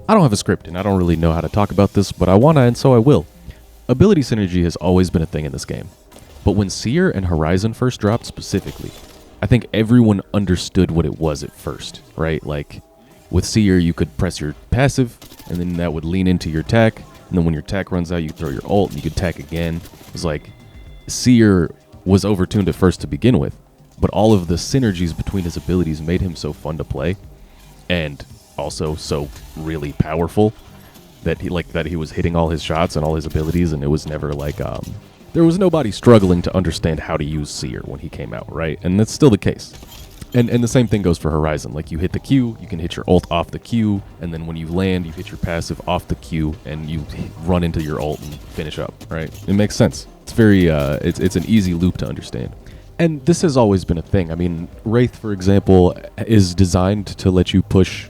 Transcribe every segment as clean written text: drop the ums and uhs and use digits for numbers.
I don't have a script, and I don't really know how to talk about this, but I wanna, and so I will. Ability synergy has always been a thing in this game. But when Seer and Horizon first dropped specifically, I think everyone understood what it was at first, right? Like, with Seer, you could press your passive, and then that would lean into your attack, and then when your attack runs out, you throw your ult, and you could attack again. It was like, Seer was overtuned at first to begin with, but all of the synergies between his abilities made him so fun to play, and also so really powerful, that he was hitting all his shots and all his abilities, and it was never like there was nobody struggling to understand how to use Seer when he came out, right? And that's still the case. And the same thing goes for Horizon. Like, you hit the Q, you can hit your ult off the Q, and then when you land, you hit your passive off the Q, and you run into your ult and finish up, right? It makes sense. It's very it's an easy loop to understand. And this has always been a thing. I mean, Wraith, for example, is designed to let you push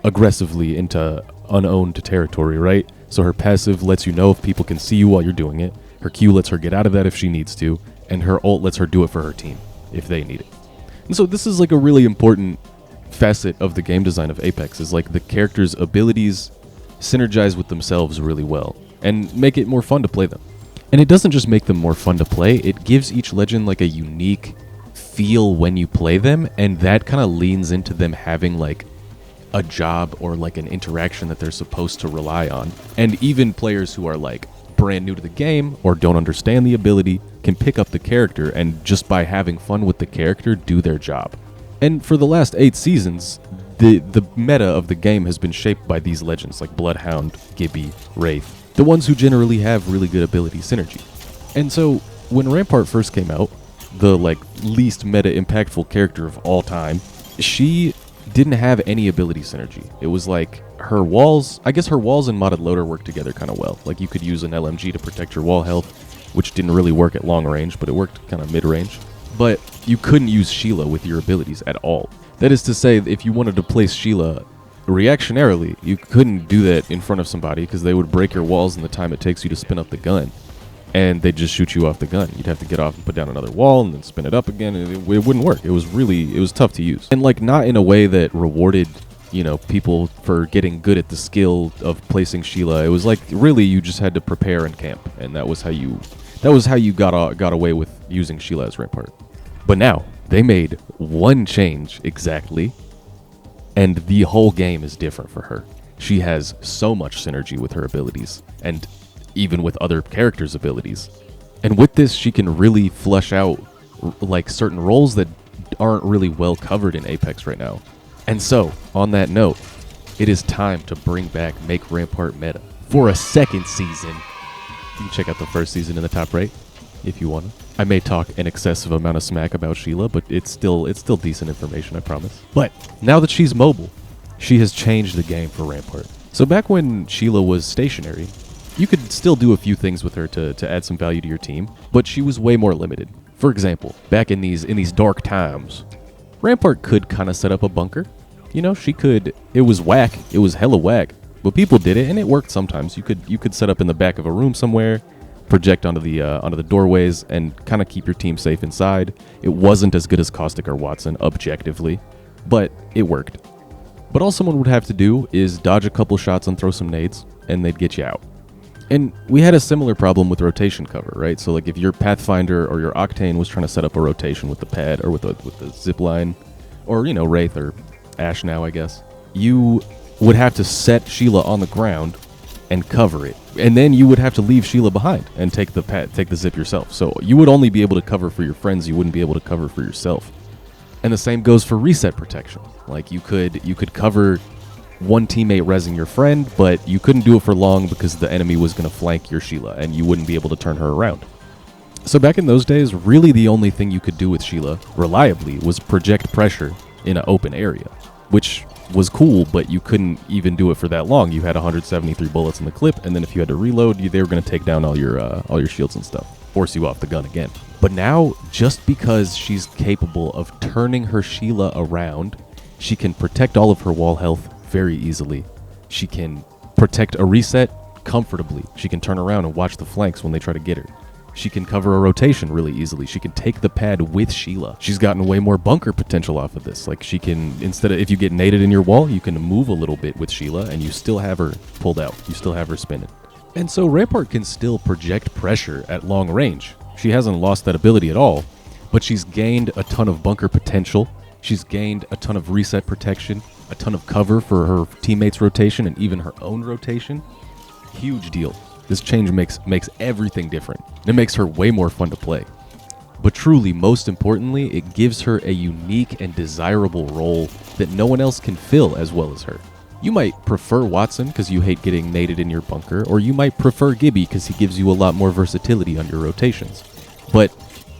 aggressively into unowned territory, right? So her passive lets you know if people can see you while you're doing it. Her Q lets her get out of that if she needs to, and her ult lets her do it for her team if they need it. And so this is like a really important facet of the game design of Apex, is like the characters' abilities synergize with themselves really well and make it more fun to play them. And it doesn't just make them more fun to play, it gives each legend like a unique feel when you play them, and that kind of leans into them having like a job or like an interaction that they're supposed to rely on. And even players who are like brand new to the game or don't understand the ability can pick up the character, and just by having fun with the character, do their job. And for the last 8 seasons, the meta of the game has been shaped by these legends like Bloodhound, Gibby, Wraith, the ones who generally have really good ability synergy. And so when Rampart first came out, the like least meta impactful character of all time, she didn't have any ability synergy. It was like her walls, I guess her walls and modded loader worked together kind of well. Like, you could use an LMG to protect your wall health, which didn't really work at long range, but it worked kind of mid range. But you couldn't use Sheila with your abilities at all. That is to say, if you wanted to place Sheila reactionarily, you couldn't do that in front of somebody, because they would break your walls in the time it takes you to spin up the gun, and they'd just shoot you off the gun. You'd have to get off and put down another wall and then spin it up again, and it wouldn't work. It was tough to use. And like, not in a way that rewarded, you know, people for getting good at the skill of placing Sheila. It was like, really, you just had to prepare and camp, and that was how you got away with using Sheila as Rampart. But now they made one change exactly, and the whole game is different for her. She has so much synergy with her abilities, and even with other characters' abilities. And with this, she can really flesh out like certain roles that aren't really well covered in Apex right now. And so, on that note, it is time to bring back Make Rampart meta for a second season. You can check out the first season in the top right if you want to. I may talk an excessive amount of smack about Sheila, but it's still decent information, I promise. But now that she's mobile, she has changed the game for Rampart. So back when Sheila was stationary, you could still do a few things with her to add some value to your team, but she was way more limited. For example, back in these dark times, Rampart could kind of set up a bunker. You know, she could. It was whack. It was hella whack, but people did it, and it worked sometimes. You could set up in the back of a room somewhere, project onto the doorways, and kind of keep your team safe inside. It wasn't as good as Caustic or Watson objectively, but it worked. But all someone would have to do is dodge a couple shots and throw some nades, and they'd get you out. And we had a similar problem with rotation cover, right? So like, if your Pathfinder or your Octane was trying to set up a rotation with the pad or with the zip line, or, you know, Wraith or Ash now, I guess, you would have to set Sheila on the ground and cover it. And then you would have to leave Sheila behind and take the zip yourself. So you would only be able to cover for your friends, you wouldn't be able to cover for yourself. And the same goes for reset protection. Like, you could cover one teammate rezzing your friend, but you couldn't do it for long because the enemy was going to flank your Sheila and you wouldn't be able to turn her around. So back in those days, really the only thing you could do with Sheila reliably was project pressure in an open area, which was cool, but you couldn't even do it for that long. You had 173 bullets in the clip, and then if you had to reload, they were going to take down all your shields and stuff, force you off the gun again. But now, just because she's capable of turning her Sheila around, she can protect all of her wall health very easily. She can protect a reset comfortably. She can turn around and watch the flanks when they try to get her. She can cover a rotation really easily. She can take the pad with Sheila. She's gotten way more bunker potential off of this. Like she can, instead of, if you get naded in your wall, you can move a little bit with Sheila and you still have her pulled out. You still have her spinning. And so Rampart can still project pressure at long range. She hasn't lost that ability at all, but she's gained a ton of bunker potential. She's gained a ton of reset protection, a ton of cover for her teammates' rotation and even her own rotation. Huge deal. This change makes everything different. It makes her way more fun to play. But truly, most importantly, it gives her a unique and desirable role that no one else can fill as well as her. You might prefer Watson because you hate getting naded in your bunker, or you might prefer Gibby because he gives you a lot more versatility on your rotations. But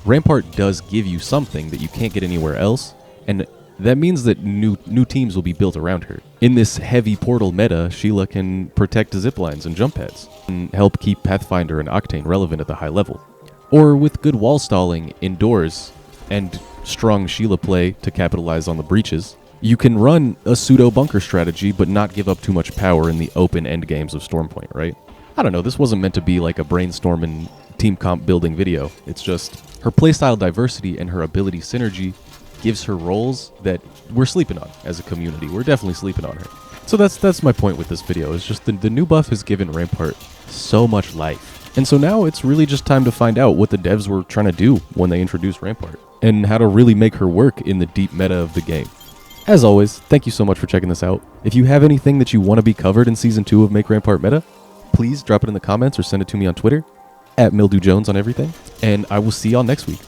Rampart does give you something that you can't get anywhere else, and that means that new teams will be built around her. In this heavy portal meta, Sheila can protect ziplines and jump pads and help keep Pathfinder and Octane relevant at the high level. Or with good wall stalling indoors and strong Sheila play to capitalize on the breaches, you can run a pseudo bunker strategy but not give up too much power in the open end games of Stormpoint, right? I don't know, this wasn't meant to be like a brainstorming team comp building video. It's just her playstyle diversity and her ability synergy gives her roles that we're sleeping on as a community. We're definitely sleeping on her. So that's my point with this video. Is just the new buff has given Rampart so much life. And so now it's really just time to find out what the devs were trying to do when they introduced Rampart and how to really make her work in the deep meta of the game. As always, thank you so much for checking this out. If you have anything that you want to be covered in Season 2 of Make Rampart Meta, please drop it in the comments or send it to me on Twitter, @MildewJones on everything. And I will see y'all next week.